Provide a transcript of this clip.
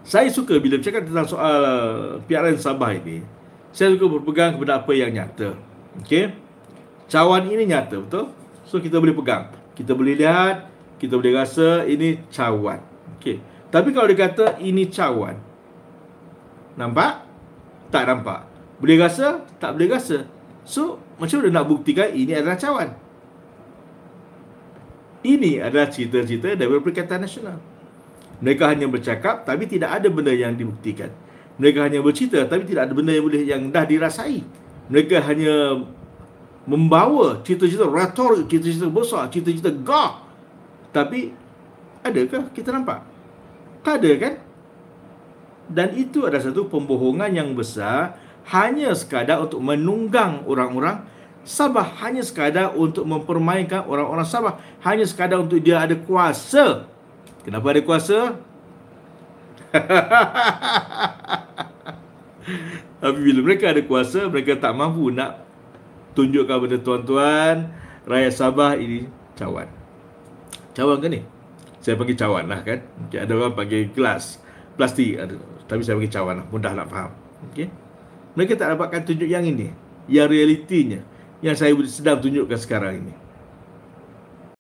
Saya suka bila bercakap tentang soal PRN Sabah ini, saya suka berpegang kepada apa yang nyata. Okey. Cawan ini nyata, betul? So kita boleh pegang, kita boleh lihat, kita boleh rasa ini cawan. Okey. Tapi kalau dia kata ini cawan, nampak? Tak nampak. Boleh rasa? Tak boleh rasa. So macam mana nak buktikan ini adalah cawan? Ini adalah cerita-cerita daripada Perikatan Nasional. Mereka hanya bercakap tapi tidak ada benda yang dibuktikan. Mereka hanya bercerita tapi tidak ada benda yang dah dirasai. Mereka hanya membawa cerita-cerita retorik, cerita-cerita besar, cerita-cerita gah. Tapi adakah kita nampak? Tak ada kan? Dan itu adalah satu pembohongan yang besar, hanya sekadar untuk menunggang orang-orang Sabah, hanya sekadar untuk mempermainkan orang-orang Sabah, hanya sekadar untuk dia ada kuasa. Kenapa ada kuasa? Tapi bila mereka ada kuasa, mereka tak mampu nak tunjukkan kepada tuan-tuan rakyat Sabah ini cawan. Cawan ke ni? Saya panggil cawan lah kan. Okay, ada orang panggil gelas plastik, tapi saya panggil cawan lah, mudah nak faham. Okay? Mereka tak dapatkan tunjuk yang ini, yang realitinya, yang saya sedang tunjukkan sekarang ini.